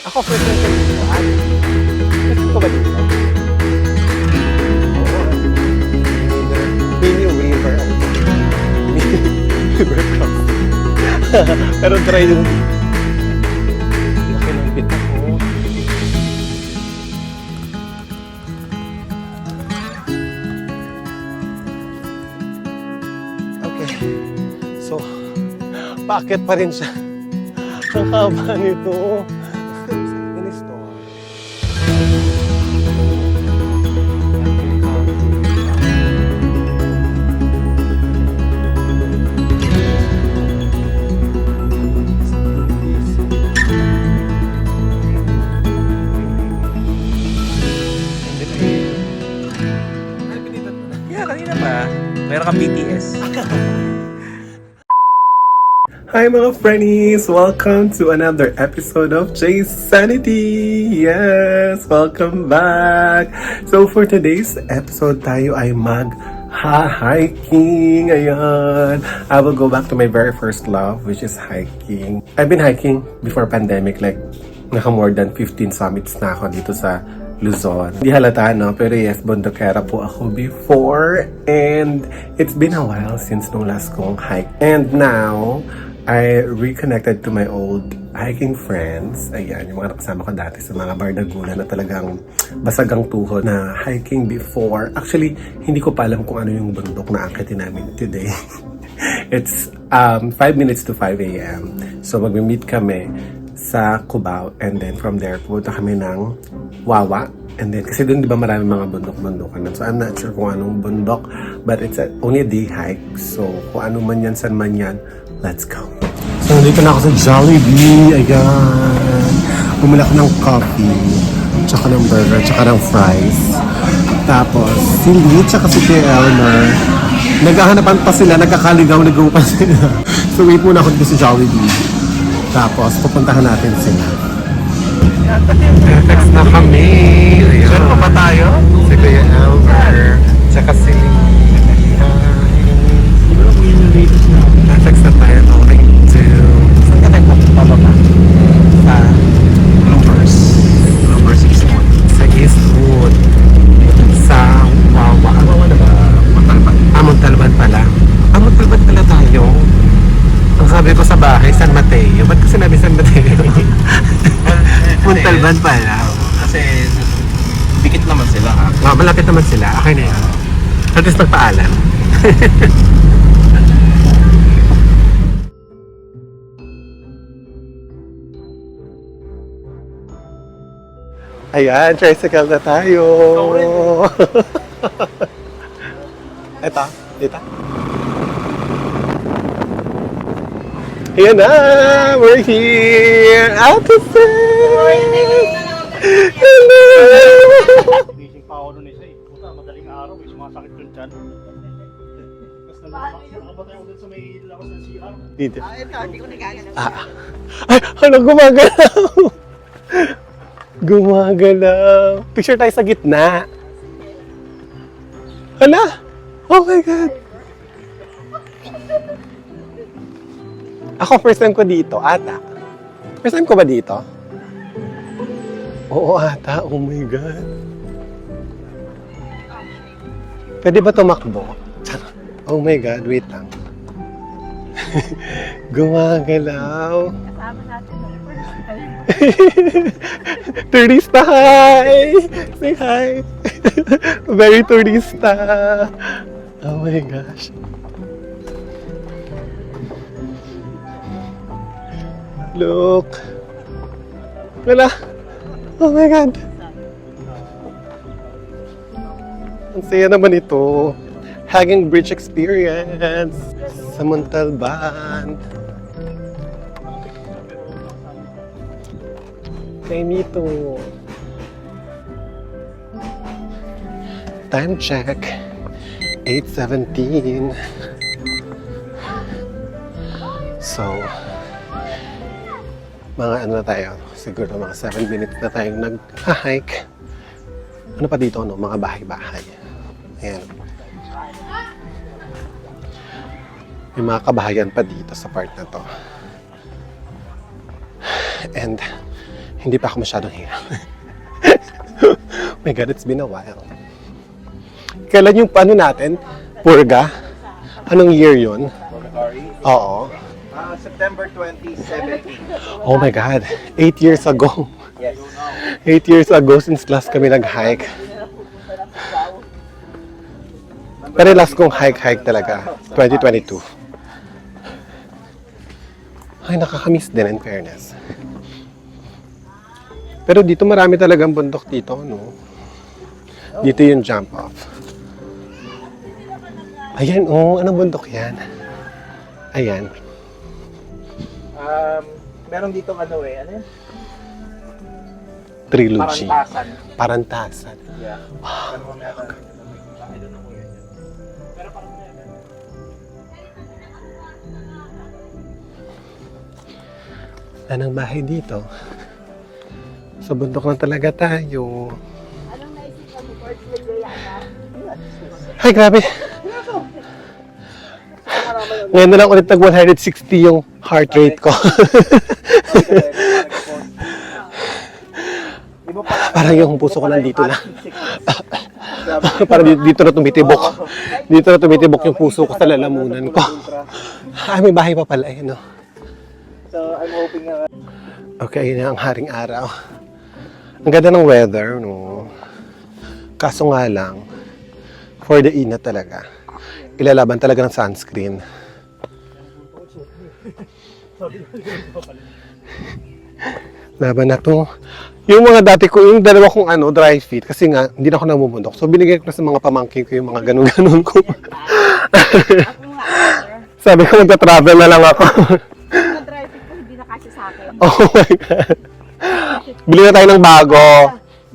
Ako first time ko dito. First ko ba dito? Oo. Mini waiver. Waiver cross. Pero try yung laki ng bita ko. Okay. So, bakit pa rin siya? Ang haba nito. Yeah, kanina pa. Meron kang BTS. Hi mga friendies! Welcome to another episode of Jay's Sanity! Yes! Welcome back! So for today's episode, tayo ay mag-hiking! Ayan! I will go back to my very first love, which is hiking. I've been hiking before pandemic, like naka more than 15 summits na ako dito sa Luzon. Hindi halata, no? Pero yes, bundokera po ako before. And it's been a while since nung last kong hike. And now, I reconnected to my old hiking friends. Ayan, yung mga kasama ko dati sa mga Bardagulan na talagang basagang tuhod na hiking before. Actually, hindi ko pa alam kung ano yung bundok na akitin namin today. It's 5 minutes to 5 a.m. So magme-meet kami sa Cubao, and then from there pupunta kami ng Wawa, and then kasi doon di ba marami mga bundok-bundokan. So I'm not sure kung anong bundok, but it's only a day hike. So kung ano man yan, san man yan, let's go. So nandito na ako sa Jollibee. Ayan, bumili ako ng coffee, tsaka ng burger, tsaka ng fries. Tapos si Lee tsaka si Kuya Elmer, naghahanapan pa sila, nagkakaligaw-ligaw pa sila. So wait muna ako dito sa Jollibee. Tapos, pupuntahan natin sila. Perfect na kami. Ayan. Sure pa ba tayo? Si Kuya Elmer. Tsaka si perfect na tayo going to... Saan ka tayo pababa? Sa Bloopers. Bloopers Eastwood. Sa Eastwood. Sa Wawa. Wawa na ba? Montalban. Montalban pala. Montalban pala tayo. Ang sabi ko sa bahay, San Mateo. Ba't ko sinabi San Mateo? Montalban pala. Kasi dikit naman sila ha. Malapit naman sila. Okay na yan. At least nagpaalam. Ayan, tricycle na tayo. Ito, dito. Ayan na! We're here! Ate Sis! Hello! Gising pa ako nun isa eh. Puta, madaling araw eh. Sumasakit yung tiyan. Tapos nakabatay ako dun sa may lakas ng CR. Dito. Hindi ko nagagalaw. Ay, ano gumagalaw? Gumagalaw. Picture tayo sa gitna. Hala? Oh my God! Ako, first time ko dito, ata. First time ko ba dito? Oo, ata. Oh my God. Pwede ba tumakbo? Oh my God, wait lang. Gumagalaw. Kasama natin ng first time. Turista, hi! Say hi! Very turista. Oh my gosh. Look. Wala. Oh my God. Ang saya naman ito. Hanging Bridge experience sa Montalban. Kay Mito. Time check. 8:17. So, mga ano na tayo, siguro mga 7 minutes na tayong nag-hike. Ano pa dito, no? Mga bahay-bahay. Ayan. May mga kabahayan pa dito sa part na to. And Hindi pa ako masyadong hirap. My God, it's been a while. Kailan yung ano natin? Purga? Anong year yun? Oo. September 2017. Oh my God, 8 years ago. Yes. 8 years ago since last kami nag-hike. Pero last kong hike talaga, 2022. Ay, nakakamiss din in fairness. Pero dito marami talagang bundok dito, no? Dito yung jump off. Ayan, oh, anong bundok yan? Ayan. Meron dito ano yun? Trilogy. Parantasan. Parantasan. Yeah. Ano mo meron? I don't know kung yun. Pero parang meron. Anong bahay dito? Sa bundok na talaga tayo. Anong naisip mo, Portugal Guyana? Ay, grabe. Ngayon na lang ulit nag 160 yung heart rate ko. Parang yung puso ko nandito na. Parang dito na tumitibok. Dito na tumitibok yung puso ko sa lalamunan ko. Ay, may bahay pa pala. No? So, I'm hoping na... Okay, yun na ang haring araw. Ang ganda ng weather, no? Kaso nga lang, for the init talaga. Ilalaban talaga ng sunscreen. Laban na to. Yung mga dati ko, yung dalawa kong dry fit, kasi nga, hindi na ako namumundok. So, binigay ko na sa mga pamangkin ko yung mga ganun-ganun ko. Ako nga, Sabi ko, magta-travel na lang ako. yung driving ko hindi na kasi sa akin. Oh my God. Bili na tayo ng bago.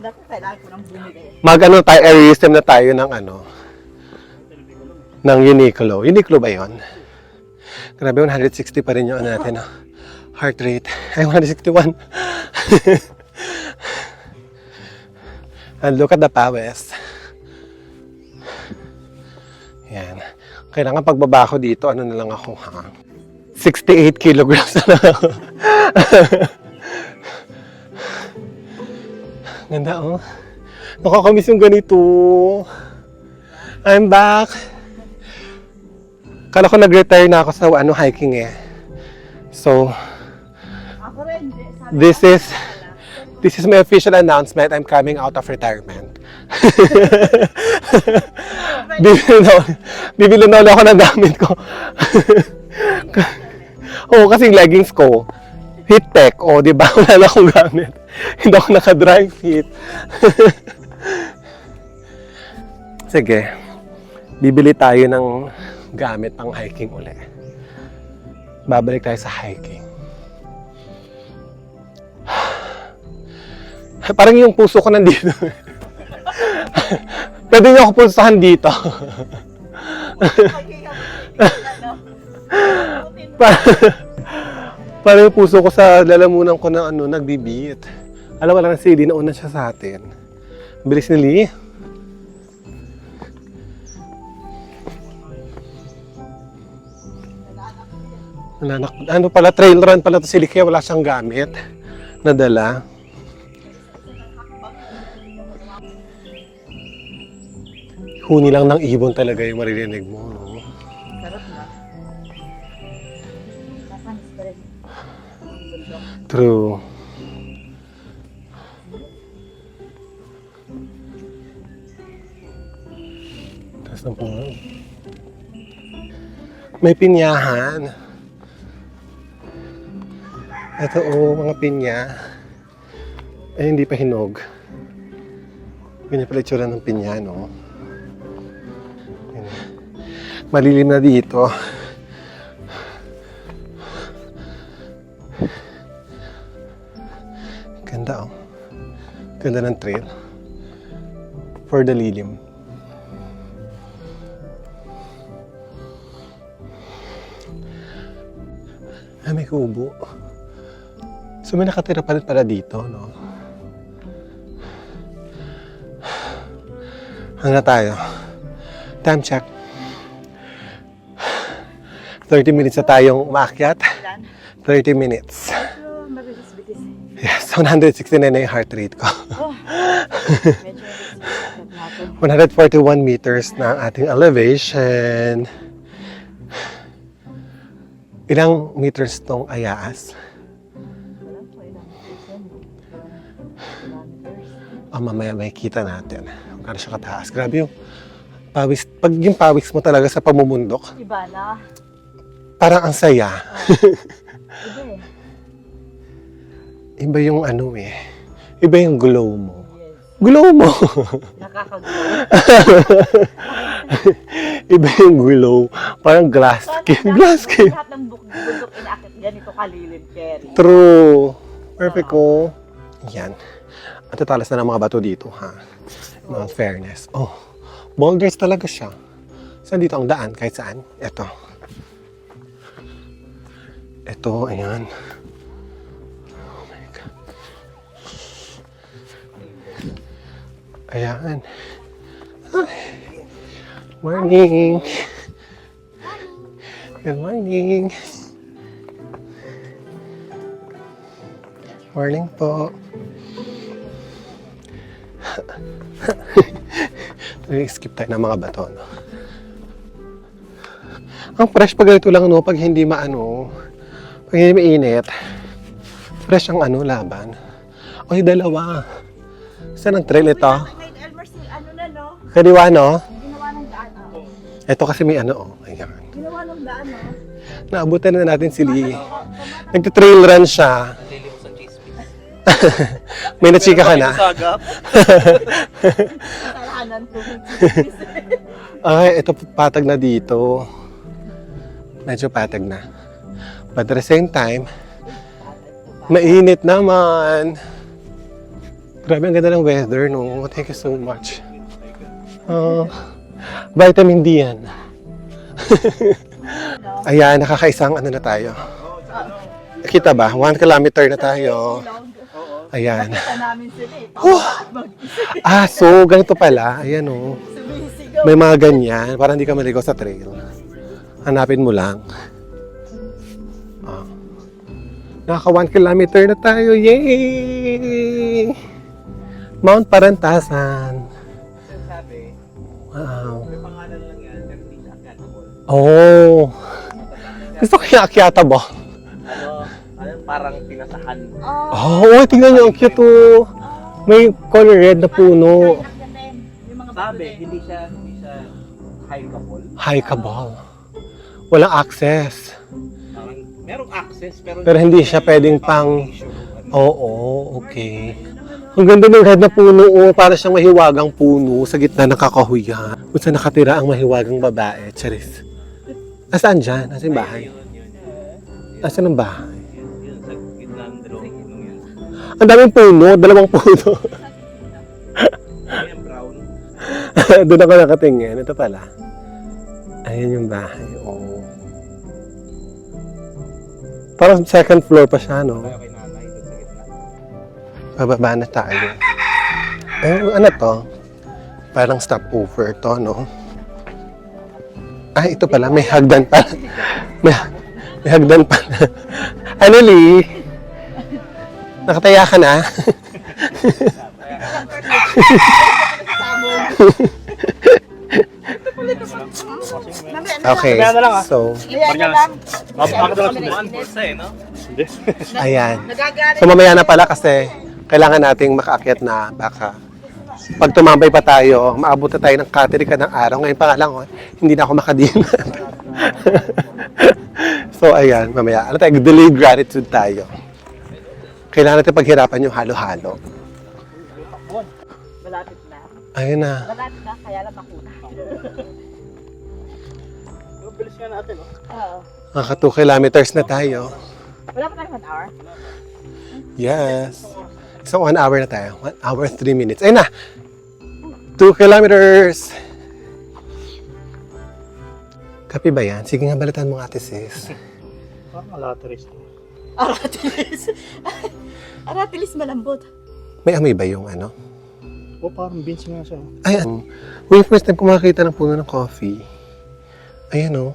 Dati kailangan ko nang bumili. Mag-ano tayo, air na tayo ng ng Uniqlo. Uniqlo ba yun? Grabe, 160 pa rin yung natin. Heart rate. Ay, 161. And look at the pawis. Yan. Kailangan pagbaba ko dito, ano na lang ako, ha? 68 kilograms na lang ako. Ganda, oh. Nakakamiss yung ganito. I'm back. Kala ko nag-retire na ako sa hiking eh. So, Ako rin, sabi this is my official announcement. I'm coming out of retirement. Bibili na ulit ako ng gamit ko. Oo, kasing leggings ko, heat tech, di ba? Wala na akong gamit. Hindi ako naka-dry fit. Sige, bibili tayo ng gamit pang hiking ulit. Babalik tayo sa hiking. Parang yung puso ko nandito. Pwede niyo ako punsahan dito. Parang yung puso ko sa lalamunan ko na nagbibit. Alam mo lang si Lee, nauna siya sa atin. Bilis ni Lee. Ano pala, trail run pala to si Lee, kaya wala siyang gamit. Nadala. Huni lang ng ibon talaga yung maririnig mo, no? Sarap na. Nakanis pa rin. True. Taas ng puno. May pinyahan. Ito mga pinya. Ay, hindi pa hinog. Ganyan pala itsura ng pinya, no? Malilim na dito. Ganda, oh. Ganda ng trail. For the lilim. Ay, may kubo. So, may nakatira pa rin pala dito, no? Hanggang tayo. Time check. 30 minutes na tayong umakyat. 30 minutes. Mabilis-bilis. Yes. Nasa 169 na yung heart rate ko. Oh, medyo natin. 141 meters na ang ating elevation. Ilang meters tong Ayaas? Wala po, ilang kilometers. Mamaya may kita natin. Kung siya kataas. Grabe yung pawis. Pag yung pawis mo talaga sa pamumundok, Iba na. parang ang saya. Iba eh. Iba yung ano eh. Iba yung glow mo. Yes. Glow mo! Nakakagulo. Iba yung glow. Parang glass skin. Glass skin. Lahat ng bundok inaakit ganito kalilid, Kerry. True. Perfect ko. Yan. At tatalas na ng mga bato dito, ha? Mga fairness. Oh, boulders talaga siya. Saan dito ang daan? Kahit saan? Ito. Ito, ayan. Oh my God. Ayan. Ay. Morning. Good morning. Morning po. Skip tayo ng mga bato, no? Ang fresh pag ganito lang, no? Pag hindi maano, pag hindi mainit, fresh ang ano, laban. Oy, dalawa. Saan ang trail ito? May Elmer, ano na, no? Kadiwa, no? Ginawa ng daan, oh. Ito kasi may ano, oh. Ayan. Ginawa ng daan, no? Naabutan na natin si Lee. Nagtitrail run siya. May nachika ka na? Sagap. Kasalanan ko. Ay, ito patag na dito. Medyo patag na. But at the same time, mainit naman. Grabe, ang ganda ng weather, no? Thank you so much. Vitamin D yan. Ayan, nakakaisang ano na tayo. Kita ba? 1 kilometer na tayo. Ayan. Nakita namin sila eh. At mag-isip. So ganito pala. Ayan, oh. Sumisigaw. May mga ganyan. Para hindi ka maligaw sa trail. Hanapin mo lang. Naka 1 kilometer na tayo. Yay! Mount Parantasan. Sabi, Wow. may pangalan lang yan, pero hindi siya accountable. Oh. Gusto ko yung akyata ba? Ano, parang pinasahan. Oh, tingnan niyo. Ang cute, oh. May color red na puno. Yung mga Sabi, bato hindi siya hikeable. Hikeable. Walang access. Parang merong access, pero Pero hindi siya pwedeng pang... issue. Oo, okay. Ang ganda ng red na puno, oh. Para siyang mahiwagang puno sa gitna ng kakahuyan. Kung saan nakatira ang mahiwagang babae. Charis. Nasaan dyan? Nasaan yung bahay? Nasaan ang bahay? Yun, sa gitna ng dalawang punong yun. Ang daming puno, 2 puno. Yung brown. Doon ako nakatingin. Ito pala. Ayan yung bahay. Oh. Parang second floor pa siya, no? Kaya kay nanay, doon sa gitna. Bababa na tayo. Ano to? Parang stopover to, no? Ay, ito pala. May hagdan pala. May hagdan pala. Ano, Lee? Nakataya ka na? Okay, Sabihan na lang, ah. so, Ayan na lang. Mapakita lang sa One pulsa eh, no? Hindi. ayan. Nagagalit. So, mamaya na pala kasi kailangan nating makaakyat na baka pag tumambay pa tayo, maabot na tayo ng katerikan ng araw. Ngayon pa nga lang, oh, hindi na ako makadinan. So, ayan, mamaya. Ano tayo, delayed gratitude tayo. Kailangan natin paghirapan yung halo-halo. Malapit na. Ayun na. Malapit na, kaya lang makuna. Bilis nga natin, oh. Oo. Naka 2 kilometers na tayo. Wala pa tayo 1 hour? Yes. So, 1 hour na tayo. 1 hour, 3 minutes. Ayun na! 2 kilometers! Kape ba yan? Sige nga, balitan mo ate sis. Parang alateris to. Aratilis. Aratilis malambot. May amoy ba yung ano? Oh, parang beans nga siya. Ayan. Yung first time ko makakita ng puno ng coffee. Ayan o.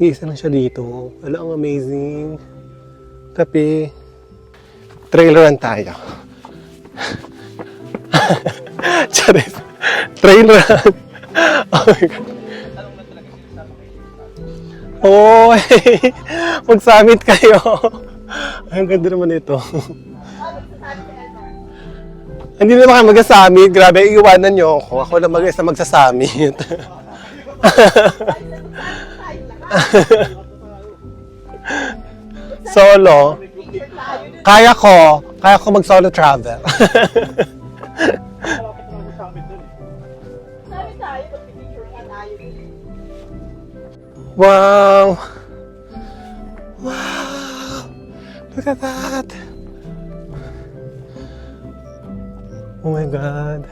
Isa lang siya dito. Wala, ang amazing. Kape. Traileran tayo. Charis. Traileran. Oh my God. Oy! Mag-summit kayo. Ay, ang ganda naman ito. Hindi naman kayo mag-summit. Grabe, iiwanan nyo ako. Ako lang mag-isa magsa-summit. Solo. Kaya ko mag-solo travel. Sabi tayo, pag-picture nga tayo. Wow! Wow! Look at that! Oh my God!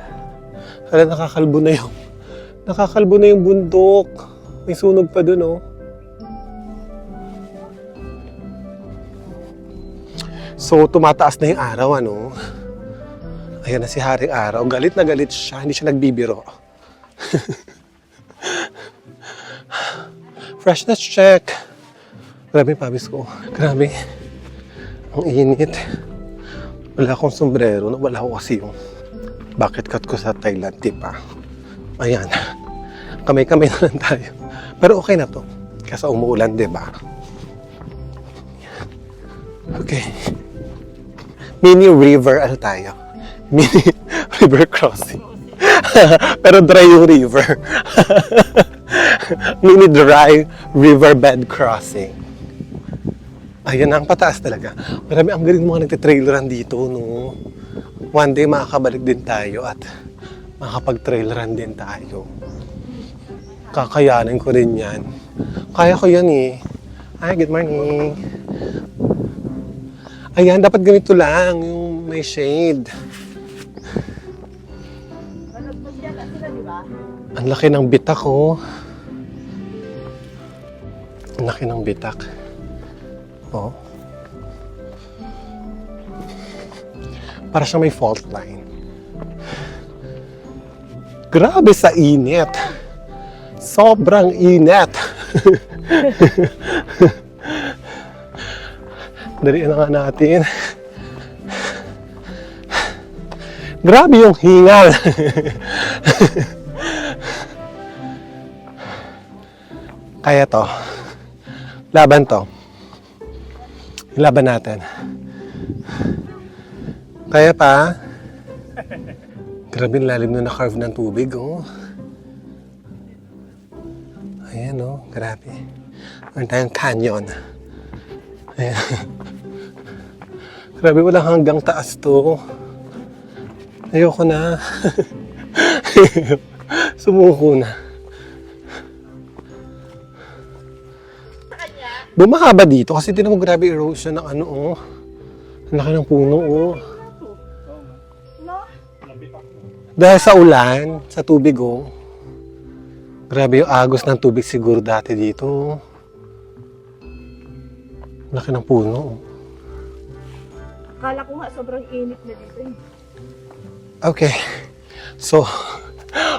Hala, nakakalbo na yung bundok. May sunog pa dun, oh. So, tumataas na yung araw, ano? Ayan na si Haring Araw. Galit na galit siya. Hindi siya nagbibiro. Freshness check. Grabe yung pawis ko. Grabe. Ang init. Wala akong sombrero. Wala ko kasi yung bucket cut ko sa Thailand, diba? Ayan. Kamay-kamay na lang tayo. Pero okay na to. Kasi umuulan, diba? Okay. Mini river, ano tayo? Mini river crossing. Pero dry yung river. Mini dry riverbed crossing. Ayan ang pataas talaga. Marami ang galing mga nagtitraileran dito, no? One day makakabalik din tayo at makakapag-traileran din tayo. Kakayanin ko rin yan. Kaya ko yan eh. Hi, good morning. Ayan, dapat ganito lang, yung may shade. Malagpas yan na sila, di ba? Ang laki ng bitak, oh. Ang laki ng bitak. Oh. Para siyang may fault line. Grabe sa init. Sobrang init. Dalian na nga natin. Grabe yung hingal. Kaya to. Laban to. Laban natin. Kaya pa. Grabe yung lalim na na-carve ng tubig, oh. Ayan, oh. Grabe. Meron tayong canyon. Ayan. Grabe, walang hanggang taas to. Ayoko na. Sumuko na. Bumahaba dito kasi tinan mo grabe erosion ng ano, oh. Ang laki ng puno, oh. No? Dahil sa ulan, sa tubig, oh. Grabe yung agos ng tubig siguro dati dito, oh. Laki ng puno. Akala ko nga sobrang init na dito eh. Okay. So,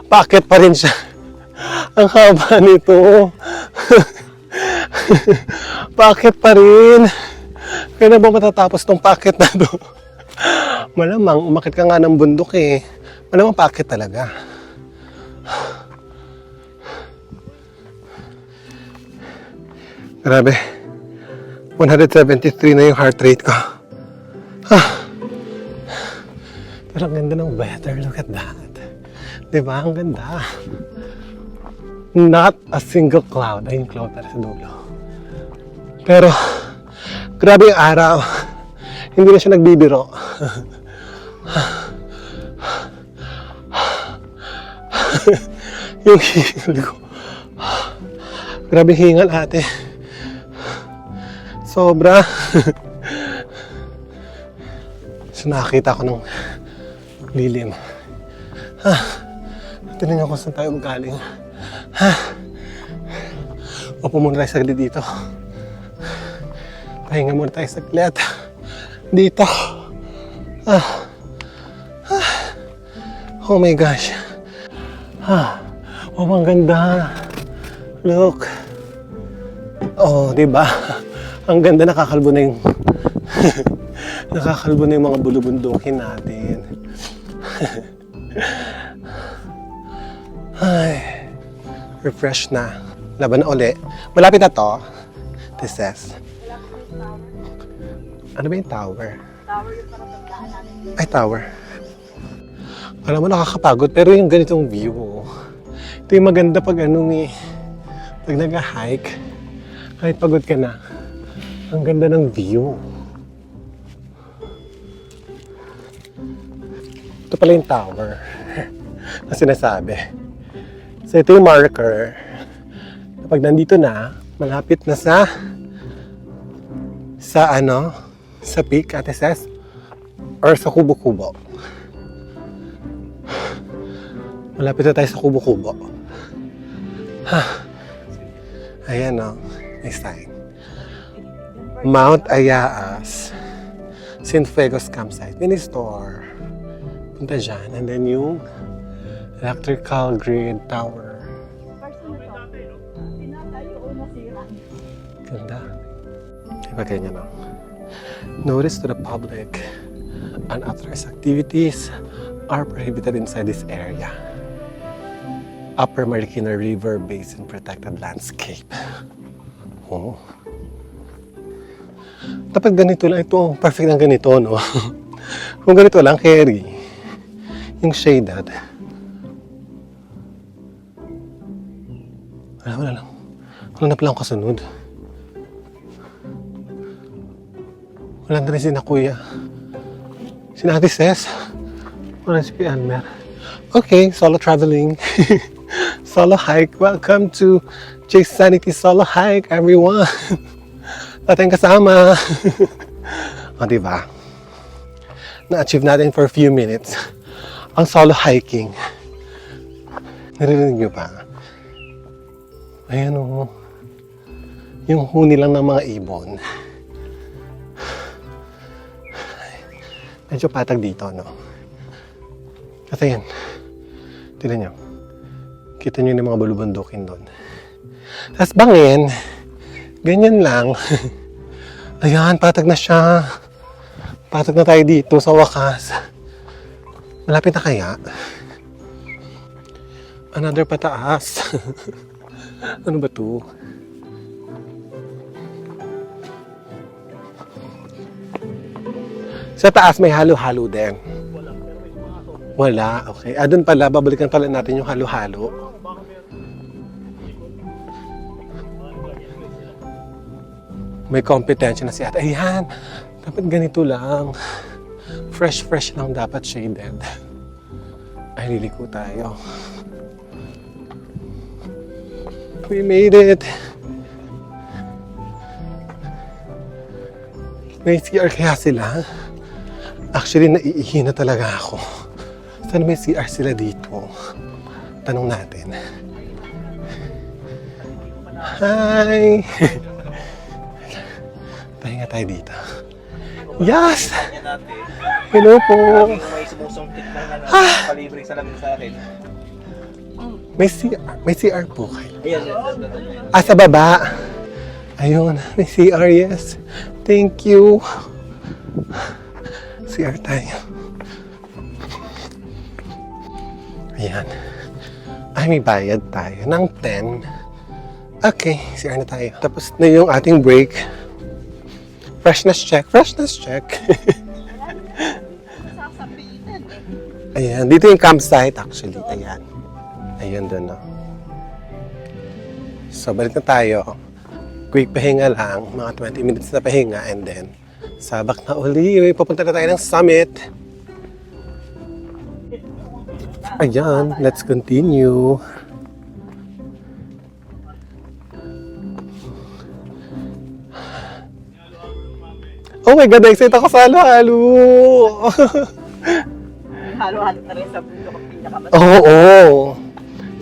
packet pa rin siya. Ang haba nito. Packet pa rin. Kaya na ba matatapos tong packet na to? Malamang, umakit ka nga ng bundok eh. Malamang packet talaga. Grabe. 173 na yung heart rate ko. Pero ang ganda ng weather. Look at that. Diba? Ang ganda. Not a single cloud. Ay, yung cloud pala sa dulo. Pero, grabe yung araw. Hindi na siya nagbibiro. Yung hingal ko. Grabe yung hingal, ate. Sobra. So nakakita ko ng lilim. Tingnan ko saan tayo galing. Upo muna tayo saglit dito. Pahinga muna tayo saglit. Dito. Oh my gosh. Oh, ang ganda. Look. Oh, diba? Ang ganda, nakakalbo na yung Nakakalbo na yung mga bulubundukin natin. Ay, refresh na. Laban na uli. Malapit na to. This is. Ano ba yung tower? Tower yung parang tandaan namin. Ay, tower. Alam mo, nakakapagod. Pero yung ganitong view, ito yung maganda pag pag nag-hike, kahit pagod ka na, ang ganda ng view. Ito pala yung tower na sinasabi. So ito yung marker. Kapag nandito na, malapit na sa peak, Ate Ses, or sa kubo-kubo. Malapit na tayo sa kubo-kubo. Ayan o, may sign. Mount Ayaas, Cienfuegos Campsite, mini store. Punta dyan. And then yung electrical grid tower. Person na to. Tinatayo o nasira. Ganda. Diba ganyan o? Notice to the public, unauthorized activities are prohibited inside this area. Upper Marikina River Basin Protected Landscape. Oh. Dapat ganito lang ito. Perfect ang ganito, no? Kung ganito lang, carry. Yung shaded. Wala lang. Wala na palang kasunod. Wala na rin sina Kuya. Sina Ate Ses. Wala si Kuya Almer. Okay, solo traveling. Solo hike. Welcome to Chase Sanity Solo Hike, everyone. Ating kasama. O, diba? Na-achieve natin for a few minutes ang solo hiking. Naririnig nyo ba? Ayan o. Yung huni lang ng mga ibon. Medyo patag dito, no? Kasi yan. Tignan nyo. Kita nyo yung mga bulubundukin doon. Tapos bangin. Ganyan lang. Ayan, patag na siya. Patag na tayo dito sa wakas. Malapit na kaya? Another pataas. Ano ba to? Sa taas may halo-halo din. Wala, okay. Doon pala, babalikan pala natin yung halo-halo. May kompetensya na si ate. Ayan, dapat ganito lang. Fresh lang dapat shaded. Ay, liliko tayo. We made it. May CR kaya sila? Actually, naiihi na talaga ako. Saan may CR sila dito? Tanong natin. Hi! Pahinga tayo dito. Yes! Hello po! May sumusungkit na palibre sa lamin sa akin. May CR po kayo. Ayan. Sa baba. Ayun, may CR, yes. Thank you. CR tayo. Ayan. Ay, may bayad tayo ng 10. Okay, CR na tayo. Tapos na yung ating break. Freshness check. Sasabihin Ayan, dito yung campsite actually. Ayan. Ayan doon, no. So, balik na tayo. Quick pahinga lang. Mga 20 minutes na pahinga and then sabak na uli. Papunta na tayo ng summit. Ayan, let's continue. Oh my God, excited ako sa halo-halo! halo-halo na rin sa bundok ang pinakamasarap. Oo.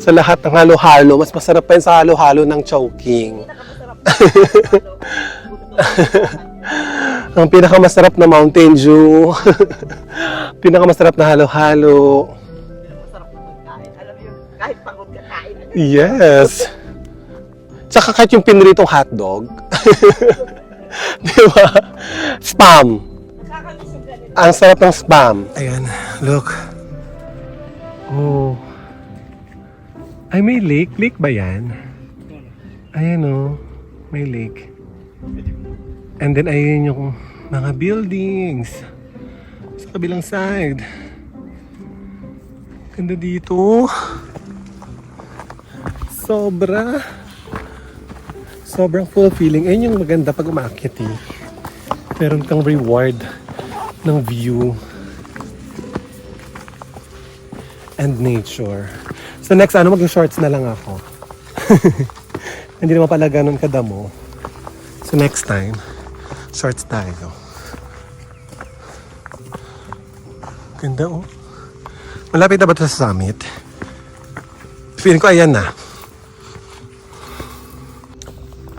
Sa lahat ng halo-halo, mas masarap pa yun sa halo-halo ng Chowking. Ang pinakamasarap na Mountain Dew. Pinakamasarap na halo-halo. Masarap na pagkain. Alam mo yun, kahit pagod ka kain. Yes. Tsaka kahit yung pinritong hotdog. Di ba? Spam. Nakakamiss Ang sarap ng spam. Ayan, look. Oh. Ay, may lake. Lake ba yan? Ayan oh. May lake. And then, ayun yung mga buildings. Sa kabilang side. Ganda dito. Sobrang fulfilling. Ayun yung maganda pag umakyat eh. Meron kang reward ng view and nature. So next, mag-shorts na lang ako. Hindi naman pala ganun kadamo. So next time, shorts tayo. Ganda oh. Malapit na ba ito sa summit? Feeling ko ayan na.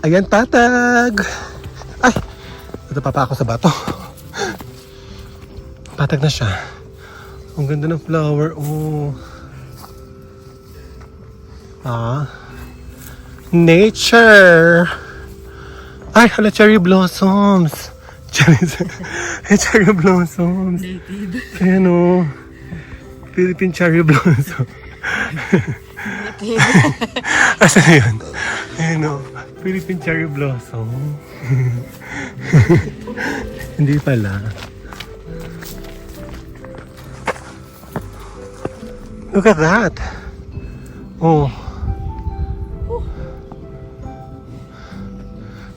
Ayan, patag! Ay! Natapa pa ako sa bato. Patag na siya. Ang ganda ng flower. Oh. Nature! Ay, hala, cherry blossoms. Cherry blossoms. Native. Ayan o. Philippine cherry blossom. Asa na yun? Ayan o. Philippine cherry blossom. Hindi pala. Look at that. Oh.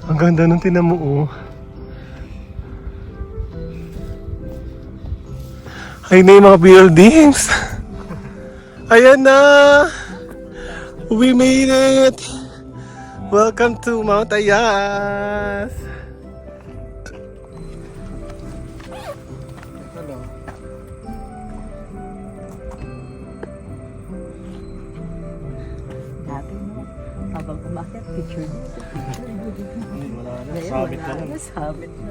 Ang ganda nung tinan mo, oh. Ayun na yung mga buildings. Ayan na. We made it. Welcome to Mount Ayas. Dati mo, habang umakyat, picture dito. Wala na. Ngayon, Sabit wala na lang. na, sabit na.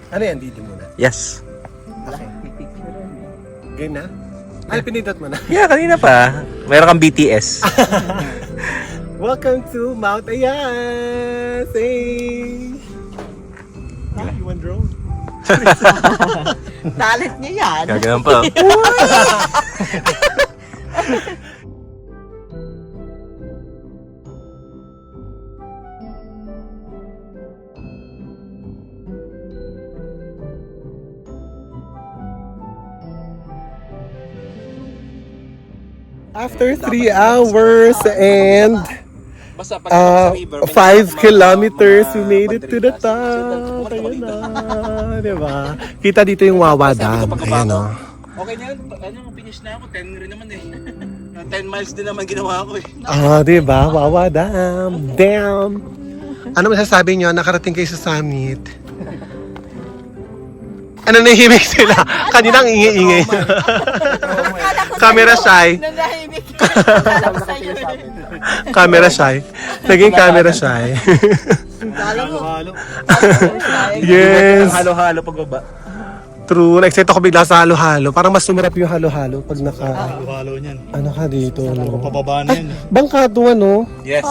Ano yan, dito muna? Yes. Picture rin. Game na? Ay, pinindot mo na. Yeah, kanina pa. Meron kang BTS. Welcome to Mount Ayas! Hey! You want drone? Talent niya yan. Gaganon pa. After 3 hours and 5 kilometers, we made it to the top. Ayan na, diba? Kita dito yung Wawa Dam. Ayan o. Okay na yun. Finish na ako. 10 rin naman eh. 10 miles din naman ginawa ko eh. Ah, diba? Wawa Dam. Damn! Ano masasabi nyo? Nakarating kayo sa summit. Ano, nahihimik sila? Kanina ang ingay-ingay. Camera shy. Nanahimik. Akala ko sa'yo. Camera shy. Naging camera shy. Akala mo. Halo-halo. Yes. Halo-halo pagbaba. True. Na-excite ako bigla sa halo-halo. Parang mas sumirap yung halo-halo pag naka... Halo-halo niyan. Ano ka dito, no? Pababa na yan. Bangkado, ano? Yes.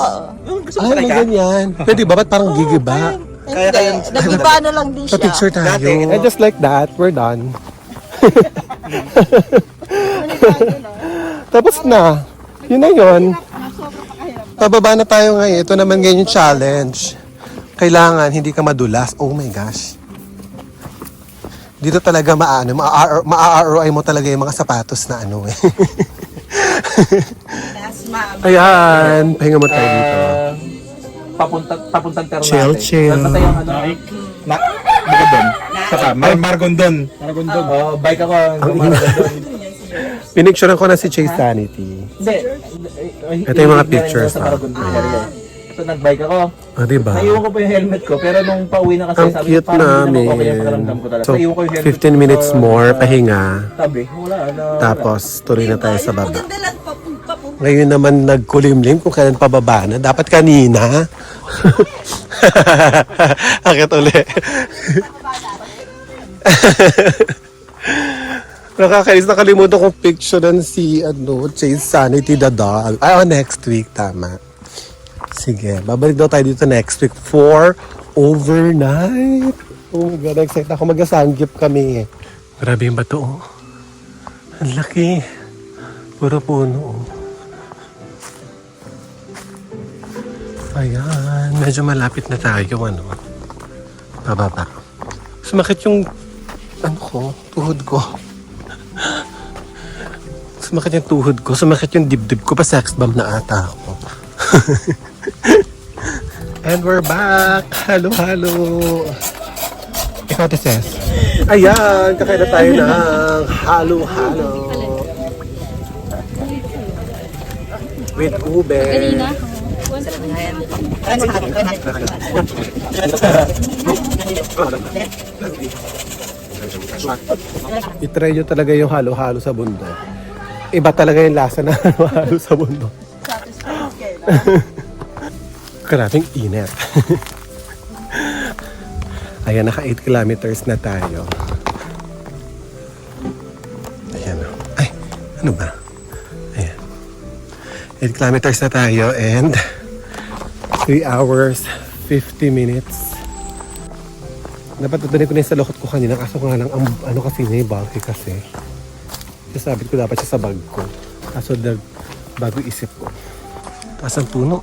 Gusto mo Ay, may talaga? ganyan. Pwede ba? Ba't parang gigiba? Hindi. Nagiba na lang din Sa siya. picture tayo. Dati, And just like that, we're done. Tapos na. Yun na yun. Pababa na tayo ngayon. Ito naman ngayon yung challenge. Kailangan hindi ka madulas. Oh my gosh. Dito talaga ma-ROI mo talaga yung mga sapatos na ano eh. Ayan. Pahinga mo tayo dito. Papuntang Ternate. Chill. Basta yung ano, Margondon. Saka, Margondon. Maragondon. Oh, bike ako. Margondon. Pinicturean ko na si Chase Sanity. Hindi. Ito yung mga pictures, Sa Margondon. So, nag-bike ako. Ah, diba? Naiwan ko pa yung helmet ko, pero nung pauwi na kasi, Ang sabi ko, cute parang hindi naman okay yung namin. pakiramdam ko talaga. So, Naiwan ko yung helmet 15 ko minutes sa- more, pahinga. Sabi, wala. Tapos, tuloy na tayo sa baba. Maganda lang papunta. Ngayon naman nagkulimlim kung kailan pababa na. Dapat kanina. Akit uli. Nakakainis, nakalimutan kong picturean si Chase Sanity the dog. Ay, next week, tama. Sige, babalik daw tayo dito next week for overnight. Oh my God, excited ako. Mag-sanggip kami. Grabe yung bato, oh. Ang laki. Puro puno, oh. Ayan. Medyo malapit na tayo, ano. Pababa. Sumakit yung, tuhod ko. Sumakit yung tuhod ko. Sumakit yung dibdib ko. Pa-sex bomb na ata ako. And we're back! Halo, halo! Ikaw, Teses. Ayan! Kakain na tayo ng halo, halo. With ube. I-try nyo talaga yung halo-halo sa bundok. Iba talaga yung lasa na halo-halo sa bundok. Karabing init. Ayan, naka 8 kilometers na tayo. Ayan. Ay, ano ba? Ayan. 8 kilometers na tayo and 3 hours, 50 minutes. Dapat nadanin ko na yung sa lokot ko kanina. Kaso nga lang, ano kasi niya, bulky kasi. Sasabit ko dapat siya sa bag ko. Kaso bago isip ko. Taas ang puno.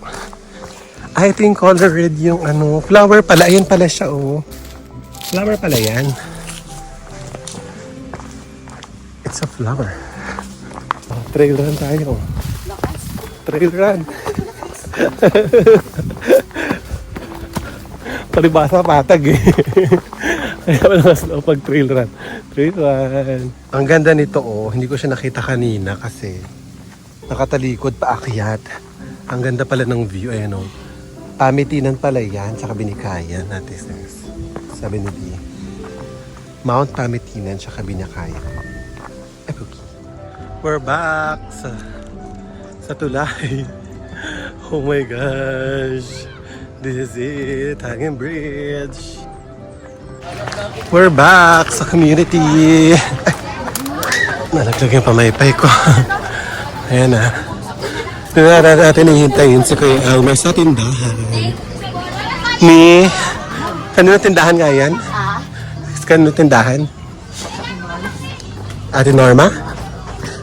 I think color red yung flower pala. Ayun pala siya, oh. Flower pala yan. It's a flower. Oh, trail run tayo. Trail run. Palibasa patag eh. Kaya wala mas slow pag trail run. Trail run. Ang ganda nito, oh. Hindi ko siya nakita kanina kasi nakatalikod paakyat. Ang ganda pala ng view. Ayan, oh. Pamitinan pala yan, tsaka Binikayan natin, sis. Sabi ni Dee. Mount Pamitinan, tsaka Binikayan. Okay. We're back sa tulay. Oh my gosh. This is it, Hanging Bridge. We're back sa community. Nalaglag yung pamaypay ko. Ayan na. Pinara natin hihintayin si Kuya Elmer sa tindahan. Kanino tindahan nga yan? Kanino tindahan? Ate Norma?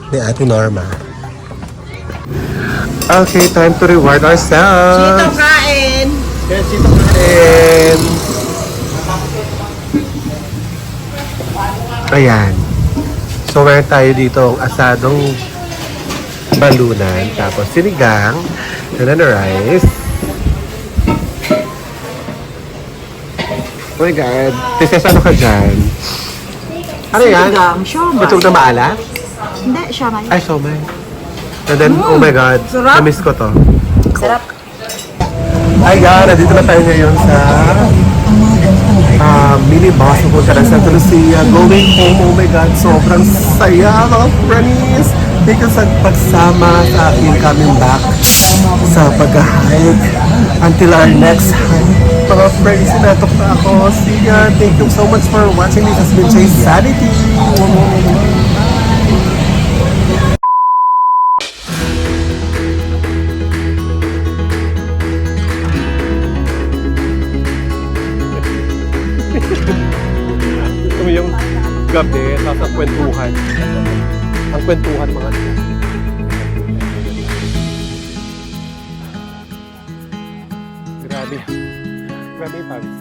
Ni Ate Norma. Okay, time to reward ourselves. Sito kain! Yes, sito kain. Ayan. So, meron tayo dito ang asadong balunan, tapos sinigang, and then rice. Oh my God. Tises, ano ka dyan? Ano yan? Sinigang, siomay. Itong na maalat? Hindi, siomay. Ay, siomay. And then, oh my God. Sarap. Na-miss ko to. Sarap. Ay, God. Nandito na tayo ngayon sa minibus. Pupunta na sa Santa Lucia. Going home. Oh my God. Sobrang saya, mga friends. Thank you sa pagsama sa akin coming back sa pag-hike until our next hike. Mga friends, sinatok na ako. See ya. Thank you so much for watching. This has been Chase Sanity. Gusto mo yung gabi, tapos ang kwentuhan. Ang kwentuhan, mga grabe. Grabe yung pawis.